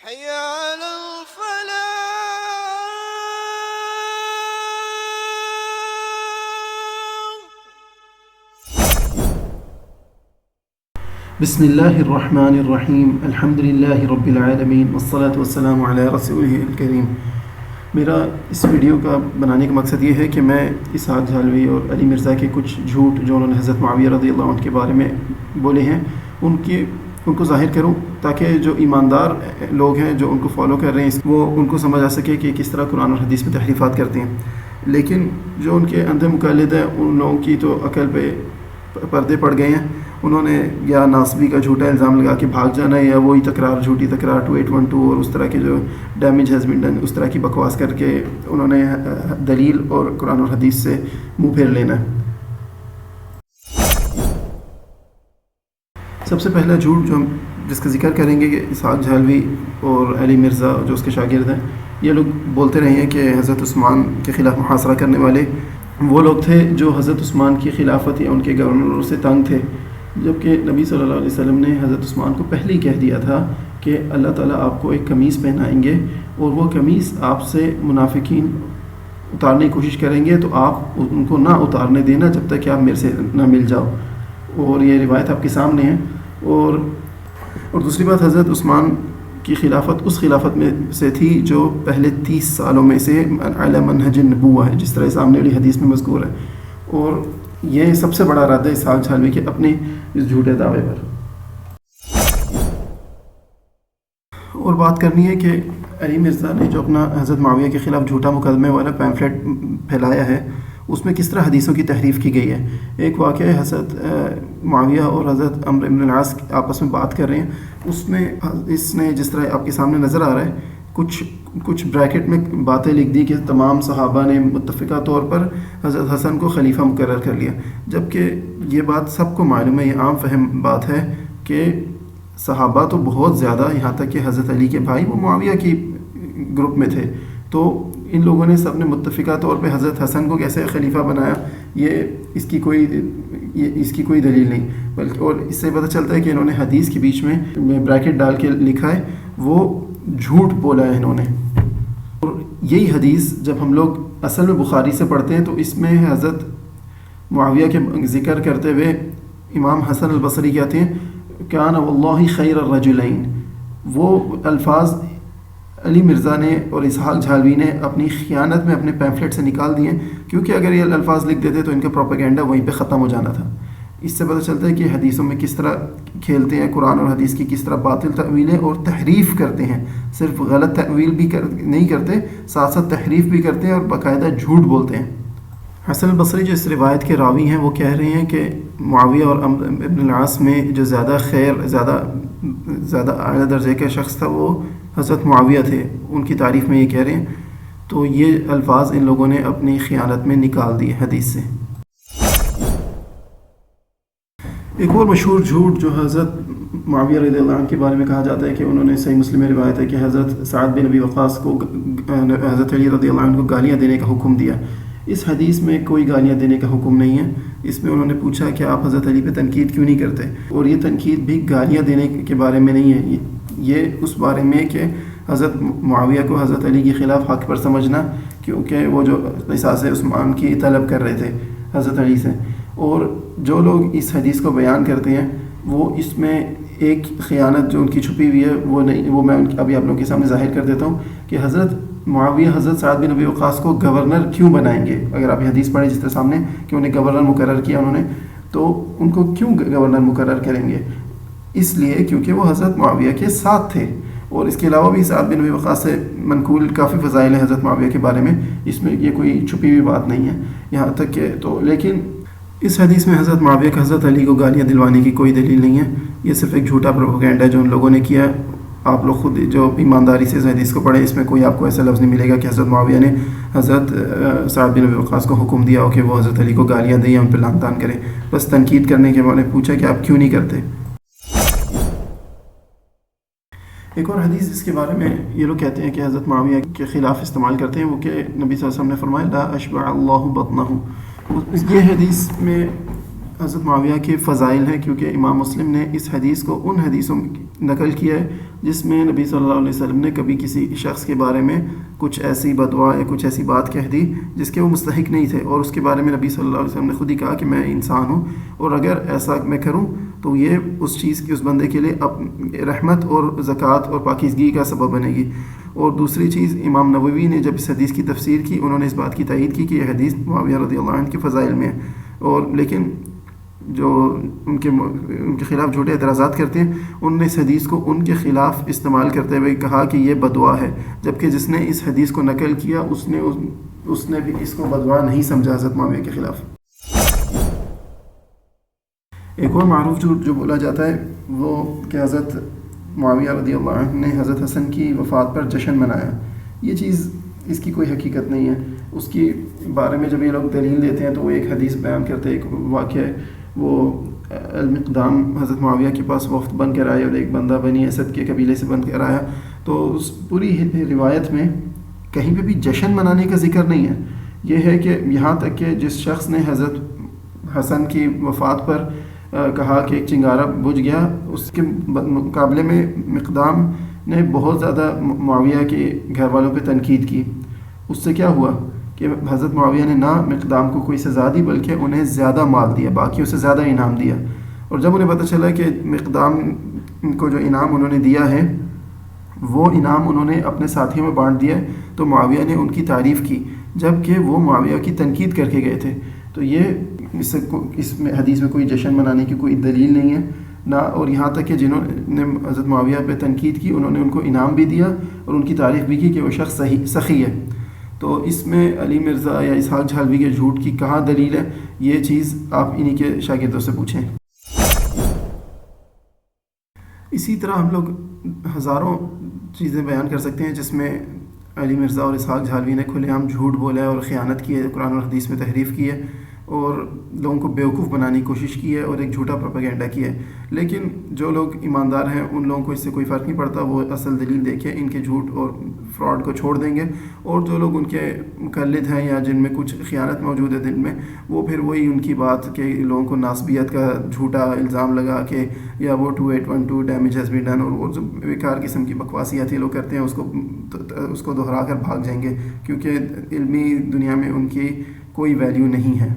حي على الفلاح. بسم اللہ الرحمن الرحیم الحمد للہ رب العالمین والصلاة والسلام علی رسولہ الکریم۔ میرا اس ویڈیو کا بنانے کا مقصد یہ ہے کہ میں اسحاق جھالوی اور علی مرزا کے کچھ جھوٹ جو انہوں نے حضرت معاویہ رضی اللہ عنہ کے بارے میں بولے ہیں ان کو ظاہر کروں، تاکہ جو ایماندار لوگ ہیں جو ان کو فالو کر رہے ہیں وہ ان کو سمجھ آ سکے کہ کس طرح قرآن اور حدیث میں تحریفات کرتے ہیں۔ لیکن جو ان کے اندھے مقلد ہیں ان لوگوں کی تو عقل پہ پردے پڑ گئے ہیں۔ انہوں نے یا ناسبی کا جھوٹا الزام لگا کے بھاگ جانا ہے، یا وہی تکرار، جھوٹی تکرار 2812 اور اس طرح کے جو ڈیمیج ہیز بین ڈن، اس طرح کی بکواس کر کے انہوں نے دلیل اور قرآن اور حدیث سے منہ پھیر لینا ہے۔ سب سے پہلا جھوٹ جو جس کا ذکر کریں گے کہ اسحاق جھالوی اور علی مرزا جو اس کے شاگرد ہیں، یہ لوگ بولتے رہے ہیں کہ حضرت عثمان کے خلاف محاصرہ کرنے والے وہ لوگ تھے جو حضرت عثمان کی خلافت یا ان کے گورنروں سے تنگ تھے، جبکہ نبی صلی اللہ علیہ وسلم نے حضرت عثمان کو پہلے ہی کہہ دیا تھا کہ اللہ تعالیٰ آپ کو ایک قمیص پہنائیں گے اور وہ قمیص آپ سے منافقین اتارنے کی کوشش کریں گے تو آپ ان کو نہ اتارنے دینا جب تک کہ آپ میرے سے نہ مل جاؤ، اور یہ روایت آپ کے سامنے ہے۔ اور دوسری بات، حضرت عثمان کی خلافت اس خلافت میں سے تھی جو پہلے 30 سالوں میں سے علی منہج النبوہ ہے، جس طرح سامنے والی حدیث میں مذکور ہے، اور یہ سب سے بڑا رد ہے اسحاق جھالوی کے اپنے اس جھوٹے دعوے پر۔ اور بات کرنی ہے کہ علی مرزا نے جو اپنا حضرت معاویہ کے خلاف جھوٹا مقدمے والا پیمفلیٹ پھیلایا ہے، اس میں کس طرح حدیثوں کی تحریف کی گئی ہے۔ ایک واقعہ ہے، حضرت معاویہ اور حضرت عمرو بن العاص آپس میں بات کر رہے ہیں، اس میں اس نے جس طرح آپ کے سامنے نظر آ رہا ہے کچھ بریکٹ میں باتیں لکھ دی کہ تمام صحابہ نے متفقہ طور پر حضرت حسن کو خلیفہ مقرر کر لیا، جبکہ یہ بات سب کو معلوم ہے، یہ عام فہم بات ہے کہ صحابہ تو بہت زیادہ، یہاں تک کہ حضرت علی کے بھائی وہ معاویہ کی گروپ میں تھے، تو ان لوگوں نے سب نے متفقہ طور پہ حضرت حسن کو کیسے خلیفہ بنایا، اس کی کوئی دلیل نہیں، بلکہ اور اس سے پتہ چلتا ہے کہ انہوں نے حدیث کے بیچ میں بریکٹ ڈال کے لکھا ہے وہ جھوٹ بولا ہے انہوں نے۔ اور یہی حدیث جب ہم لوگ اصل میں بخاری سے پڑھتے ہیں تو اس میں حضرت معاویہ کے ذکر کرتے ہوئے امام حسن البصری کہتے ہیں کان واللہ خیر الرجلین، وہ الفاظ علی مرزا نے اور اسحاق جھالوی نے اپنی خیانت میں اپنے پیمفلیٹ سے نکال دیے، کیونکہ اگر یہ الفاظ لکھ دیتے تو ان کا پروپیگنڈا وہیں پہ ختم ہو جانا تھا۔ اس سے پتہ چلتا ہے کہ حدیثوں میں کس طرح کھیلتے ہیں، قرآن اور حدیث کی کس طرح باطل تأویلیں اور تحریف کرتے ہیں، صرف غلط تأویل بھی نہیں کرتے، ساتھ ساتھ تحریف بھی کرتے ہیں اور باقاعدہ جھوٹ بولتے ہیں۔ حسن البصری جو اس روایت کے راوی ہیں وہ کہہ رہے ہیں کہ معاویہ اور عمرو بن العاص میں جو زیادہ اعلیٰ درجے کا شخص تھا وہ حضرت معاویہ تھے، ان کی تعریف میں یہ کہہ رہے ہیں، تو یہ الفاظ ان لوگوں نے اپنی خیانت میں نکال دیے حدیث سے۔ ایک اور مشہور جھوٹ جو حضرت معاویہ رضی اللہ عنہ کے بارے میں کہا جاتا ہے کہ انہوں نے صحیح مسلم میں روایت ہے کہ حضرت سعد بن ابی وقاص کو حضرت علی رضی اللہ عنہ کو گالیاں دینے کا حکم دیا۔ اس حدیث میں کوئی گالیاں دینے کا حکم نہیں ہے، اس میں انہوں نے پوچھا کہ آپ حضرت علی پہ تنقید کیوں نہیں کرتے، اور یہ تنقید بھی گالیاں دینے کے بارے میں نہیں ہے، یہ اس بارے میں کہ حضرت معاویہ کو حضرت علی کے خلاف حق پر سمجھنا، کیونکہ وہ جو قصاص عثمان کی طلب کر رہے تھے حضرت علی سے۔ اور جو لوگ اس حدیث کو بیان کرتے ہیں وہ اس میں ایک خیانت جو ان کی چھپی ہوئی ہے وہ میں ابھی آپ لوگوں کے سامنے ظاہر کر دیتا ہوں کہ حضرت معاویہ حضرت سعد بن ابی وقاص کو گورنر کیوں بنائیں گے۔ اگر آپ یہ حدیث پڑھیں جس طرح سامنے کہ انہیں گورنر مقرر کیا انہوں نے، تو ان کو کیوں گورنر مقرر کریں گے؟ اس لیے کیونکہ وہ حضرت معاویہ کے ساتھ تھے، اور اس کے علاوہ بھی سعد بن ابی وقاص سے منقول کافی فضائل ہیں حضرت معاویہ کے بارے میں، اس میں یہ کوئی چھپی ہوئی بات نہیں ہے یہاں تک کہ لیکن اس حدیث میں حضرت معاویہ کا حضرت علی کو گالیاں دلوانے کی کوئی دلیل نہیں ہے، یہ صرف ایک جھوٹا پروپیگنڈا ہے جو ان لوگوں نے کیا۔ آپ لوگ خود جو ایمانداری سے اس حدیث کو پڑھیں، اس میں کوئی آپ کو ایسا لفظ نہیں ملے گا کہ حضرت معاویہ نے حضرت سعد بن ابی وقاص کو حکم دیا ہو کہ وہ حضرت علی کو گالیاں دیں یا ان پہ لعن طعن کریں، بس تنقید کرنے کے بعد پوچھا کہ آپ کیوں نہیں کرتے۔ ایک اور حدیث جس کے بارے میں یہ لوگ کہتے ہیں کہ حضرت معاویہ کے خلاف استعمال کرتے ہیں وہ کہ نبی صلی اللہ علیہ وسلم نے فرمایا لا اشبع اللہ بطنہ، یہ حدیث میں حضرت معاویہ کے فضائل ہیں، کیونکہ امام مسلم نے اس حدیث کو ان حدیثوں میں نقل کیا ہے جس میں نبی صلی اللہ علیہ وسلم نے کبھی کسی شخص کے بارے میں کچھ ایسی بدعا یا کچھ ایسی بات کہہ دی جس کے وہ مستحق نہیں تھے، اور اس کے بارے میں نبی صلی اللہ علیہ وسلم نے خود ہی کہا کہ میں انسان ہوں، اور اگر ایسا میں کروں تو یہ اس چیز کی اس بندے کے لیے رحمت اور زکوٰۃ اور پاکیزگی کا سبب بنے گی۔ اور دوسری چیز، امام نووی نے جب اس حدیث کی تفسیر کی، انہوں نے اس بات کی تائید کی کہ یہ حدیث معاویہ رضی اللہ عنہ کے فضائل میں ہے، اور لیکن جو ان کے خلاف جھوٹے اعتراضات کرتے ہیں، انہوں نے اس حدیث کو ان کے خلاف استعمال کرتے ہوئے کہا کہ یہ بدعا ہے، جبکہ جس نے اس حدیث کو نقل کیا اس نے بھی اس کو بدعا نہیں سمجھا حضرت معاویہ کے خلاف۔ ایک اور معروف جھوٹ جو بولا جاتا ہے وہ کہ حضرت معاویہ رضی اللہ عنہ نے حضرت حسن کی وفات پر جشن منایا۔ یہ چیز اس کی کوئی حقیقت نہیں ہے۔ اس کی بارے میں جب یہ لوگ دلیل دیتے ہیں تو وہ ایک حدیث بیان کرتے ہیں، ایک واقعہ ہے، وہ المقدام حضرت معاویہ کے پاس وفد بن کر آئے اور ایک بندہ بنی اسد کے قبیلے سے بن کر آیا، تو اس پوری روایت میں کہیں پہ بھی جشن منانے کا ذکر نہیں ہے۔ یہ ہے کہ یہاں تک کہ جس شخص نے حضرت حسن کی وفات پر کہا کہ ایک چنگارہ بجھ گیا، اس کے مقابلے میں مقدام نے بہت زیادہ معاویہ کے گھر والوں پہ تنقید کی۔ اس سے کیا ہوا کہ حضرت معاویہ نے نہ مقدام کو کوئی سزا دی بلکہ انہیں زیادہ مال دیا، باقیوں سے زیادہ انعام دیا۔ اور جب انہیں پتہ چلا کہ مقدام کو جو انعام انہوں نے دیا ہے وہ انعام انہوں نے اپنے ساتھیوں میں بانٹ دیا، تو معاویہ نے ان کی تعریف کی جبکہ وہ معاویہ کی تنقید کر کے گئے تھے۔ تو یہ اس میں حدیث میں کوئی جشن منانے کی کوئی دلیل نہیں ہے نہ، اور یہاں تک کہ جنہوں نے حضرت معاویہ پہ تنقید کی انہوں نے ان کو انعام بھی دیا اور ان کی تعریف بھی کی کہ وہ شخص سخی ہے۔ تو اس میں علی مرزا یا اسحاق جھالوی کے جھوٹ کی کہاں دلیل ہے؟ یہ چیز آپ انہی کے شاگردوں سے پوچھیں۔ اسی طرح ہم لوگ ہزاروں چیزیں بیان کر سکتے ہیں جس میں علی مرزا اور اسحاق جھالوی نے کھلے عام جھوٹ بولا ہے اور خیانت کی ہے، قرآن اور حدیث میں تحریف کی ہے اور لوگوں کو بیوقوف بنانے کی کوشش کی ہے اور ایک جھوٹا پروپیگنڈا کیا ہے۔ لیکن جو لوگ ایماندار ہیں ان لوگوں کو اس سے کوئی فرق نہیں پڑتا، وہ اصل دلیل دیکھے ان کے جھوٹ اور فراڈ کو چھوڑ دیں گے، اور جو لوگ ان کے مقلد ہیں یا جن میں کچھ خیانت موجود ہے دل میں، وہ پھر وہی ان کی بات کہ لوگوں کو ناسبیت کا جھوٹا الزام لگا کے یا وہ 2812 ڈیمیج ہیز بین ڈن اور وہ جو بیکار قسم کی بکواسیات یہ لوگ کرتے ہیں اس کو دہرا کر بھاگ جائیں گے، کیونکہ علمی دنیا میں ان کی کوئی ویلیو نہیں ہے۔